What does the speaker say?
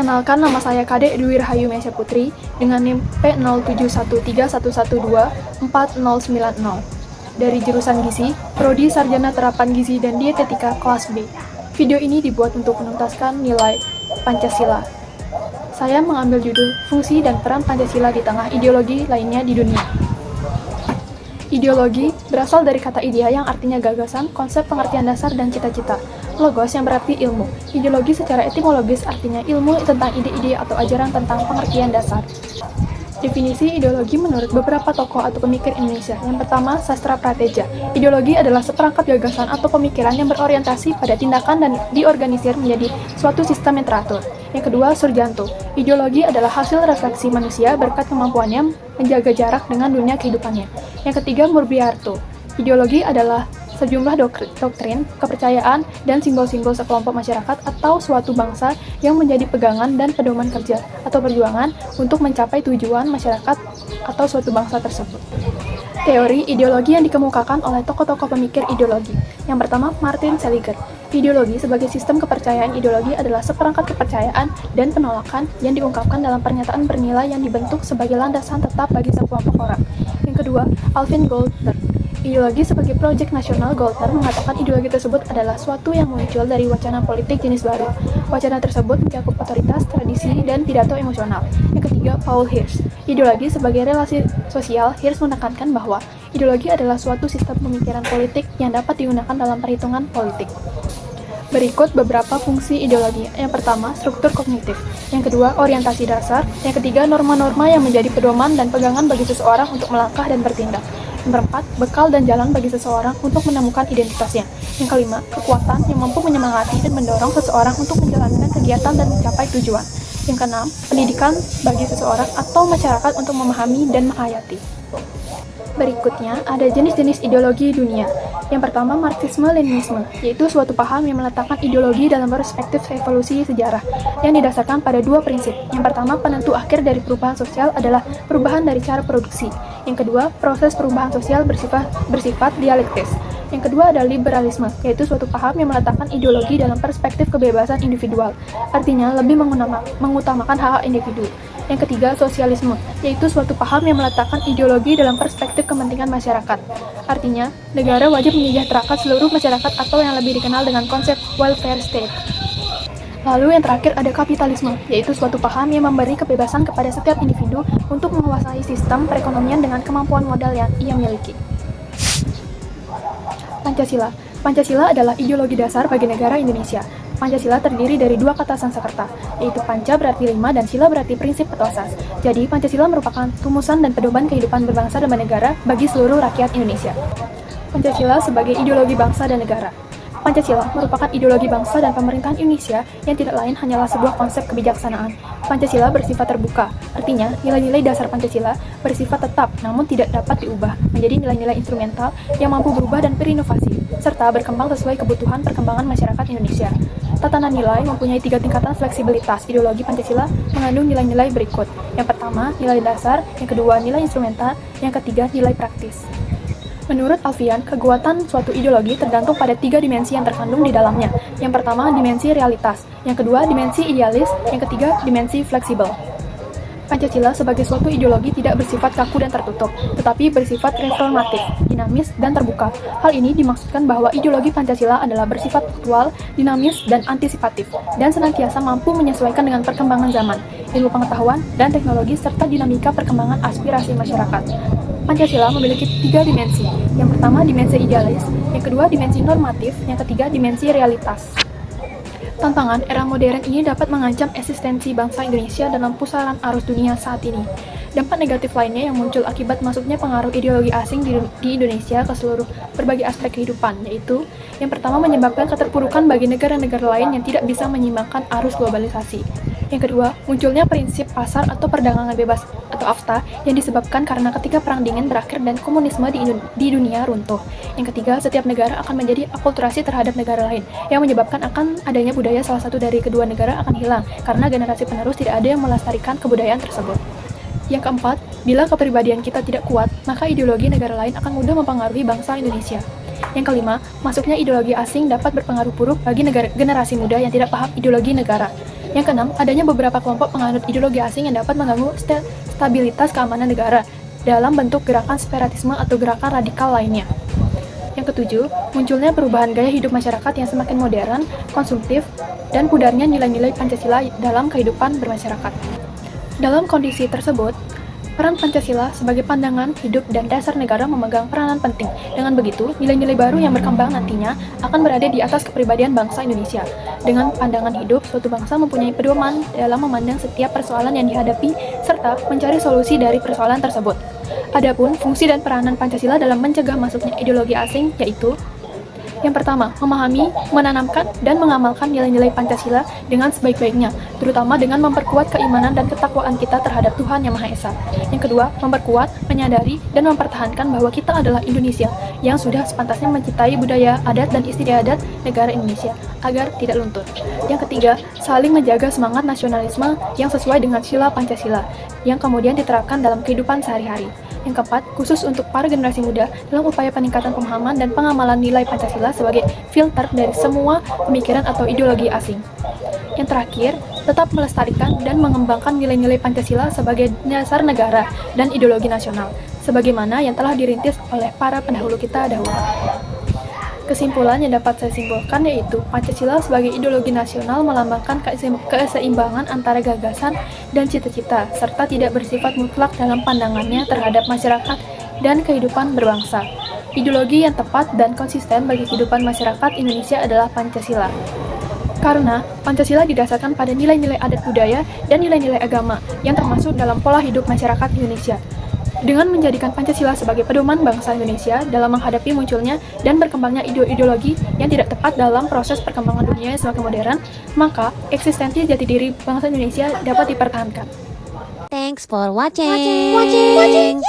Perkenalkan, nama saya Kade Dwi Rahayu Mesya Putri dengan NIM P071311240090 dari jurusan Gizi, Prodi Sarjana Terapan Gizi dan Dietetika kelas B. Video ini dibuat untuk menuntaskan nilai Pancasila. Saya mengambil judul Fungsi dan Peran Pancasila di Tengah Ideologi Lainnya di Dunia. Ideologi berasal dari kata idea yang artinya gagasan, konsep, pengertian dasar, dan cita-cita. Logos yang berarti ilmu. Ideologi secara etimologis artinya ilmu tentang ide-ide atau ajaran tentang pengertian dasar. Definisi ideologi menurut beberapa tokoh atau pemikir Indonesia. Yang pertama, Sastra Prateja. Ideologi adalah seperangkat gagasan atau pemikiran yang berorientasi pada tindakan dan diorganisir menjadi suatu sistem yang teratur. Yang kedua, Surjanto. Ideologi adalah hasil refleksi manusia berkat kemampuannya menjaga jarak dengan dunia kehidupannya. Yang ketiga, Murbiarto. Ideologi adalah sejumlah doktrin, kepercayaan, dan simbol-simbol sekelompok masyarakat atau suatu bangsa yang menjadi pegangan dan pedoman kerja atau perjuangan untuk mencapai tujuan masyarakat atau suatu bangsa tersebut. Teori ideologi yang dikemukakan oleh tokoh-tokoh pemikir ideologi. Yang pertama, Martin Seligger. Ideologi sebagai sistem kepercayaan. Ideologi adalah seperangkat kepercayaan dan penolakan yang diungkapkan dalam pernyataan bernilai yang dibentuk sebagai landasan tetap bagi sekelompok orang. Yang kedua, Alvin Goldner. Ideologi sebagai proyek nasional. Goldner mengatakan ideologi tersebut adalah suatu yang muncul dari wacana politik jenis baru. Wacana tersebut mencakup otoritas, tradisi, dan pidato emosional. Yang ketiga, Paul Hirsch. Ideologi sebagai relasi sosial. Hirsch menekankan bahwa ideologi adalah suatu sistem pemikiran politik yang dapat digunakan dalam perhitungan politik. Berikut beberapa fungsi ideologi. Yang pertama, struktur kognitif. Yang kedua, orientasi dasar. Yang ketiga, norma-norma yang menjadi pedoman dan pegangan bagi seseorang untuk melangkah dan bertindak. Yang keempat, bekal dan jalan bagi seseorang untuk menemukan identitasnya. Yang kelima, kekuatan yang mampu menyemangati dan mendorong seseorang untuk menjalankan kegiatan dan mencapai tujuan. Yang keenam, pendidikan bagi seseorang atau masyarakat untuk memahami dan menghayati. Berikutnya, ada jenis-jenis ideologi dunia. Yang pertama, Marxisme-Leninisme, yaitu suatu paham yang meletakkan ideologi dalam perspektif evolusi sejarah, yang didasarkan pada dua prinsip. Yang pertama, penentu akhir dari perubahan sosial adalah perubahan dari cara produksi. Yang kedua, proses perubahan sosial bersifat dialektis. Yang kedua ada liberalisme, yaitu suatu paham yang meletakkan ideologi dalam perspektif kebebasan individual, artinya lebih mengutamakan hak-hak individu. Yang ketiga, sosialisme, yaitu suatu paham yang meletakkan ideologi dalam perspektif kepentingan masyarakat, artinya negara wajib menyejahterakan seluruh masyarakat atau yang lebih dikenal dengan konsep welfare state. Lalu yang terakhir ada kapitalisme, yaitu suatu paham yang memberi kebebasan kepada setiap individu untuk menguasai sistem perekonomian dengan kemampuan modal yang ia miliki. Pancasila. Pancasila adalah ideologi dasar bagi negara Indonesia. Pancasila terdiri dari dua kata Sanskerta, yaitu panca berarti lima dan sila berarti prinsip atau asas. Jadi, Pancasila merupakan rumusan dan pedoman kehidupan berbangsa dan bernegara bagi seluruh rakyat Indonesia. Pancasila sebagai ideologi bangsa dan negara. Pancasila merupakan ideologi bangsa dan pemerintahan Indonesia yang tidak lain hanyalah sebuah konsep kebijaksanaan. Pancasila bersifat terbuka, artinya nilai-nilai dasar Pancasila bersifat tetap namun tidak dapat diubah menjadi nilai-nilai instrumental yang mampu berubah dan berinovasi, serta berkembang sesuai kebutuhan perkembangan masyarakat Indonesia. Tatanan nilai mempunyai 3 tingkatan fleksibilitas. Ideologi Pancasila mengandung nilai-nilai berikut. Yang pertama, nilai dasar, yang kedua, nilai instrumental, yang ketiga, nilai praktis. Menurut Alfian, kekuatan suatu ideologi tergantung pada 3 dimensi yang terkandung di dalamnya. Yang pertama, dimensi realitas. Yang kedua, dimensi idealis. Yang ketiga, dimensi fleksibel. Pancasila sebagai suatu ideologi tidak bersifat kaku dan tertutup, tetapi bersifat reformatif, dinamis, dan terbuka. Hal ini dimaksudkan bahwa ideologi Pancasila adalah bersifat aktual, dinamis, dan antisipatif, dan senantiasa mampu menyesuaikan dengan perkembangan zaman, ilmu pengetahuan, dan teknologi, serta dinamika perkembangan aspirasi masyarakat. Pancasila memiliki 3 dimensi. Yang pertama, dimensi idealis, yang kedua, dimensi normatif, yang ketiga, dimensi realitas. Tantangan era modern ini dapat mengancam eksistensi bangsa Indonesia dalam pusaran arus dunia saat ini. Dampak negatif lainnya yang muncul akibat masuknya pengaruh ideologi asing di Indonesia ke seluruh berbagai aspek kehidupan, yaitu yang pertama menyebabkan keterpurukan bagi negara-negara lain yang tidak bisa menyeimbangkan arus globalisasi. Yang kedua, munculnya prinsip pasar atau perdagangan bebas atau AFTA yang disebabkan karena ketika Perang Dingin berakhir dan komunisme di dunia runtuh. Yang ketiga, setiap negara akan menjadi akulturasi terhadap negara lain yang menyebabkan akan adanya budaya salah satu dari kedua negara akan hilang karena generasi penerus tidak ada yang melestarikan kebudayaan tersebut. Yang keempat, bila kepribadian kita tidak kuat, maka ideologi negara lain akan mudah mempengaruhi bangsa Indonesia. Yang kelima, masuknya ideologi asing dapat berpengaruh buruk bagi generasi muda yang tidak paham ideologi negara. Yang keenam, adanya beberapa kelompok penganut ideologi asing yang dapat mengganggu stabilitas keamanan negara dalam bentuk gerakan separatisme atau gerakan radikal lainnya. Yang ketujuh, munculnya perubahan gaya hidup masyarakat yang semakin modern, konsumtif, dan pudarnya nilai-nilai Pancasila dalam kehidupan bermasyarakat. Dalam kondisi tersebut, peran Pancasila sebagai pandangan hidup dan dasar negara memegang peranan penting. Dengan begitu, nilai-nilai baru yang berkembang nantinya akan berada di atas kepribadian bangsa Indonesia. Dengan pandangan hidup, suatu bangsa mempunyai pedoman dalam memandang setiap persoalan yang dihadapi serta mencari solusi dari persoalan tersebut. Adapun fungsi dan peranan Pancasila dalam mencegah masuknya ideologi asing yaitu: yang pertama, memahami, menanamkan, dan mengamalkan nilai-nilai Pancasila dengan sebaik-baiknya, terutama dengan memperkuat keimanan dan ketakwaan kita terhadap Tuhan Yang Maha Esa. Yang kedua, memperkuat, menyadari, dan mempertahankan bahwa kita adalah Indonesia yang sudah sepantasnya mencintai budaya, adat, dan istiadat negara Indonesia agar tidak luntur. Yang ketiga, saling menjaga semangat nasionalisme yang sesuai dengan sila Pancasila yang kemudian diterapkan dalam kehidupan sehari-hari. Yang keempat, khusus untuk para generasi muda dalam upaya peningkatan pemahaman dan pengamalan nilai Pancasila sebagai filter dari semua pemikiran atau ideologi asing. Yang terakhir, tetap melestarikan dan mengembangkan nilai-nilai Pancasila sebagai dasar negara dan ideologi nasional, sebagaimana yang telah dirintis oleh para pendahulu kita dahulu. Kesimpulan yang dapat saya simpulkan yaitu Pancasila sebagai ideologi nasional melambangkan keseimbangan antara gagasan dan cita-cita, serta tidak bersifat mutlak dalam pandangannya terhadap masyarakat dan kehidupan berbangsa. Ideologi yang tepat dan konsisten bagi kehidupan masyarakat Indonesia adalah Pancasila. Karena Pancasila didasarkan pada nilai-nilai adat budaya dan nilai-nilai agama yang termasuk dalam pola hidup masyarakat Indonesia. Dengan menjadikan Pancasila sebagai pedoman bangsa Indonesia dalam menghadapi munculnya dan berkembangnya ideologi yang tidak tepat dalam proses perkembangan dunia yang semakin modern, maka eksistensi jati diri bangsa Indonesia dapat dipertahankan. Thanks for watching.